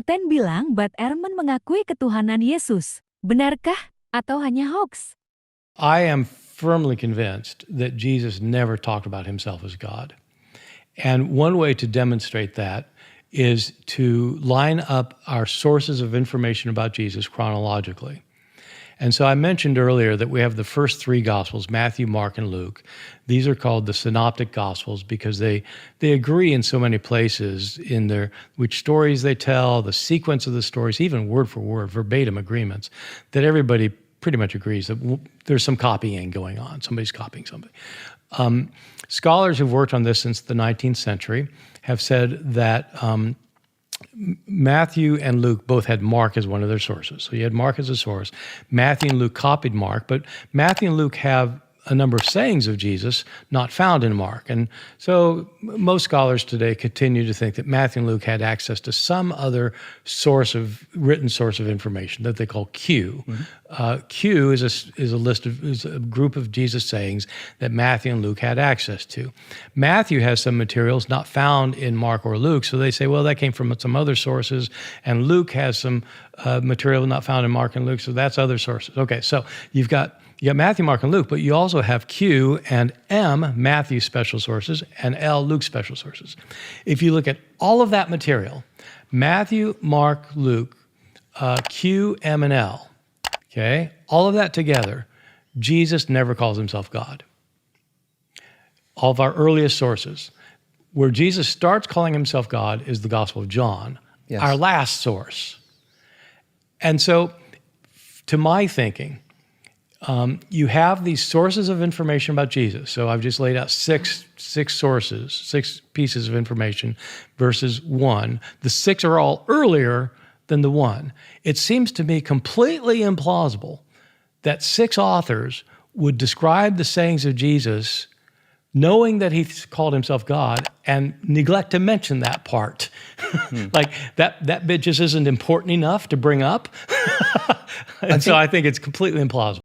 Noten bilang Bart Ehrman mengakui ketuhanan Yesus. Benarkah atau hanya hoax? I am firmly convinced that Jesus never talked about himself as God. And one way to demonstrate that is to line up our sources of information about Jesus chronologically. And so I mentioned earlier that we have the first three Gospels, Matthew, Mark, and Luke. These are called the Synoptic Gospels because they agree in so many places in their which stories they tell, the sequence of the stories, even word for word, verbatim agreements, that everybody pretty much agrees that there's some copying going on. Somebody's copying somebody. Scholars who've worked on this since the 19th century have said that Matthew and Luke both had Mark as one of their sources. So you had Mark as a source. Matthew and Luke copied Mark, but Matthew and Luke have a number of sayings of Jesus not found in Mark. And so most scholars today continue to think that Matthew and Luke had access to some other written source of information that they call Q. Q is a group of Jesus sayings that Matthew and Luke had access to. Matthew has some materials not found in Mark or Luke, so they say, well, that came from some other sources, and Luke has some material not found in Mark and Luke, so that's other sources. Okay, so you got Matthew, Mark, and Luke, but you also have Q and M, Matthew special sources, and L, Luke special sources. If you look at all of that material, Matthew, Mark, Luke, Q, M, and L, okay, all of that together, Jesus never calls himself God. All of our earliest sources. Where Jesus starts calling himself God is the Gospel of John, Yes. our last source. And so, to my thinking, you have these sources of information about Jesus. So I've just laid out six sources, 6 pieces of information versus 1. The 6 are all earlier than the 1. It seems to me completely implausible that 6 authors would describe the sayings of Jesus knowing that he called himself God and neglect to mention that part. Like that bit just isn't important enough to bring up. And so I think it's completely implausible.